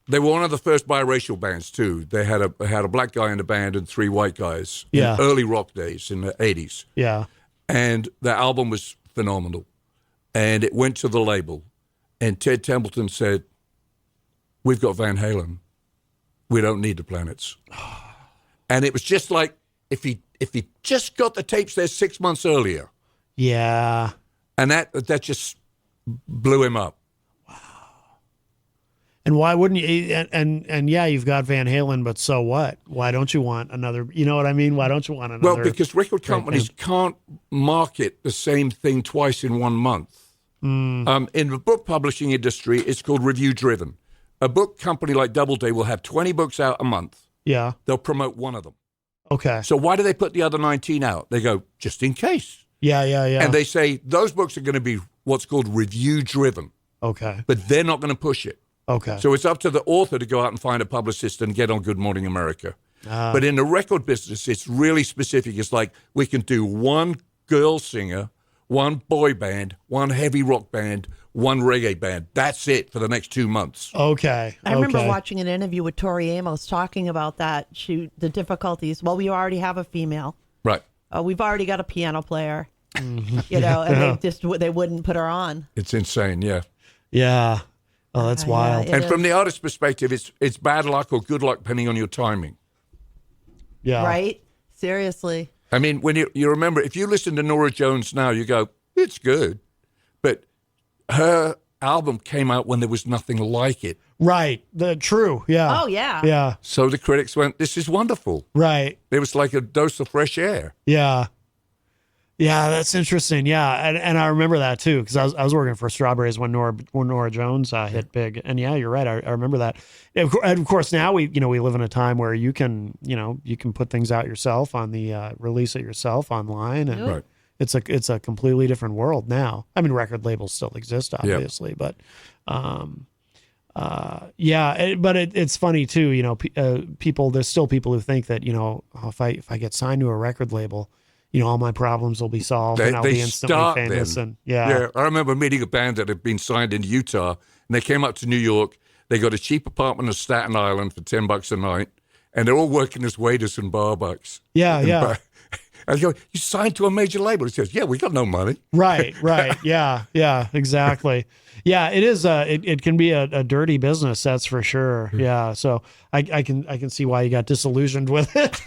They were one of the first biracial bands, too. They had a black guy in the band and 3 white guys in early rock days in the 80s. Yeah. And the album was phenomenal. And it went to the label. And Ted Templeton said, we've got Van Halen. We don't need The Planets. And it was just like, if he just got the tapes there 6 months earlier. Yeah. And that just blew him up. Wow. And why wouldn't you? And yeah, you've got Van Halen, but so what? Why don't you want another? You know what I mean? Why don't you want another? Well, because record companies can't market the same thing twice in 1 month. In the book publishing industry, it's called review driven. A book company like Doubleday will have 20 books out a month. Yeah. They'll promote one of them. Okay. So why do they put the other 19 out? They go, just in case. Yeah. And they say those books are going to be what's called review driven. Okay. But they're not going to push it. Okay. So it's up to the author to go out and find a publicist and get on Good Morning America. But in the record business, it's really specific. It's like we can do one girl singer, one boy band, one heavy rock band, one reggae band. That's it for the next 2 months. Okay. I remember watching an interview with Tori Amos talking about that. The difficulties. Well, we already have a female. Right. We've already got a piano player. And they wouldn't put her on. It's insane, yeah. Yeah. Oh, that's wild. Yeah, and from the artist's perspective, it's bad luck or good luck depending on your timing. Yeah. Right? Seriously. I mean, when you remember, if you listen to Norah Jones now, you go, it's good. But her album came out when there was nothing like it. Right. True. Yeah. Oh, yeah. Yeah. So the critics went, this is wonderful. Right. It was like a dose of fresh air. Yeah. Yeah, that's interesting. Yeah, and I remember that too because I was working for Strawberries when Norah Jones hit big, and yeah, you're right. I remember that. And of course, now we live in a time where you can put things out yourself on the release it yourself online, and Right. it's a completely different world now. I mean, record labels still exist, obviously, but But it's funny too. You know, people. There's still people who think that, you know, oh, if I get signed to a record label, you know, all my problems will be solved and I'll be instantly famous. Then. And yeah, I remember meeting a band that had been signed in Utah, and they came up to New York. They got a cheap apartment on Staten Island for $10 a night, and they're all working as waiters and barbucks. Yeah. I go, you signed to a major label? He says, yeah, we got no money. Right. Yeah, exactly. Yeah, it is. It can be a dirty business, that's for sure. Yeah, so I can see why you got disillusioned with it.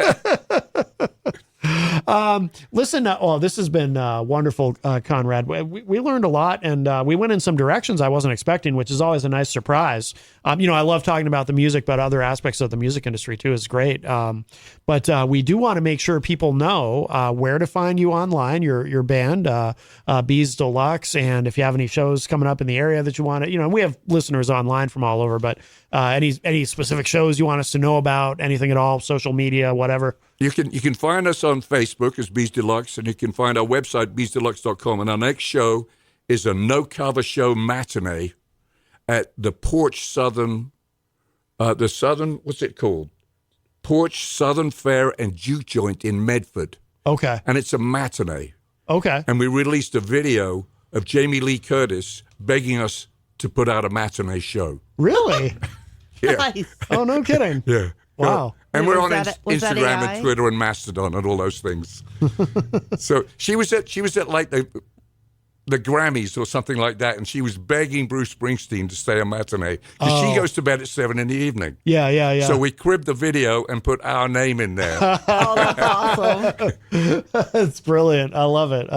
Listen, this has been wonderful, Conrad. We learned a lot, and we went in some directions I wasn't expecting, which is always a nice surprise. You know, I love talking about the music, but other aspects of the music industry too is great. But we do want to make sure people know where to find you online, your band, Bees Deluxe, and if you have any shows coming up in the area that you want to, you know, we have listeners online from all over, but any specific shows you want us to know about, anything at all, social media, whatever. You can find us on Facebook as Bees Deluxe, and you can find our website, beesdeluxe.com. And our next show is a no-cover show matinee at the Porch Southern, what's it called? Porch Southern Fair and Juke Joint in Medford. Okay. And it's a matinee. Okay. And we released a video of Jamie Lee Curtis begging us to put out a matinee show. Really? Yeah. Nice. Oh, no kidding. Yeah. Wow. And Was we're on that Instagram AI? and Twitter and Mastodon and all those things. So she was at like the Grammys or something like that, and she was begging Bruce Springsteen to stay a matinee because she goes to bed at 7 in the evening. Yeah. So we cribbed the video and put our name in there. Oh, that's awesome. That's brilliant. I love it.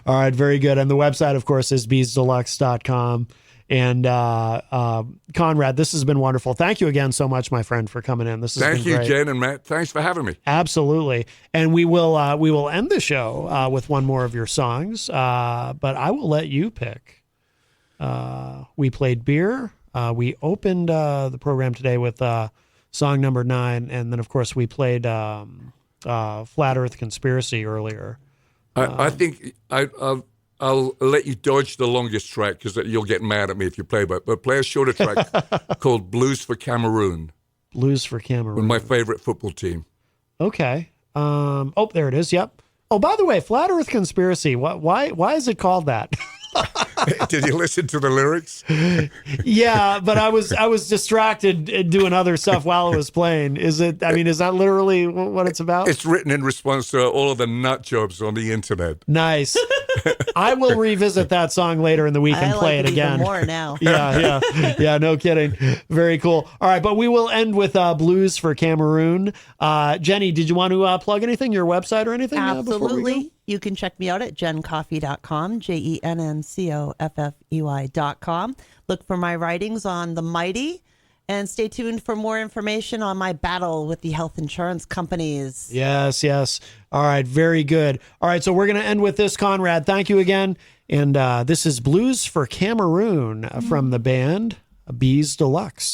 All right, very good. And the website, of course, is beesdeluxe.com. And Conrad, this has been wonderful. Thank you again so much, my friend, for coming in. This has Thank been you, great. Jen and Matt. Thanks for having me. Absolutely. And we will end the show with one more of your songs, but I will let you pick. We played Beer. We opened the program today with song number 9, and then, of course, we played Flat Earth Conspiracy earlier. I think I'll let you dodge the longest track because you'll get mad at me if you play, but play a shorter track called Blues for Cameroon. Blues for Cameroon. With my favorite football team. Okay. There it is. Yep. Oh, by the way, Flat Earth Conspiracy. Why is it called that? Did you listen to the lyrics? Yeah, but I was distracted doing other stuff while it was playing. Is that literally what it's about? It's written in response to all of the nut jobs on the internet. Nice. I will revisit that song later in the week and play it again. Even more now. Yeah, no kidding. Very cool. All right, but we will end with Blues for Cameroon. Jenny, did you want to plug anything, your website or anything? Before we go? Absolutely. You can check me out at jencoffey.com, JENNCOFFEY.com. Look for my writings on the Mighty, and stay tuned for more information on my battle with the health insurance companies. Yes. All right, very good. All right, so we're going to end with this, Conrad. Thank you again. And this is Blues for Cameroon from the band Bees Deluxe.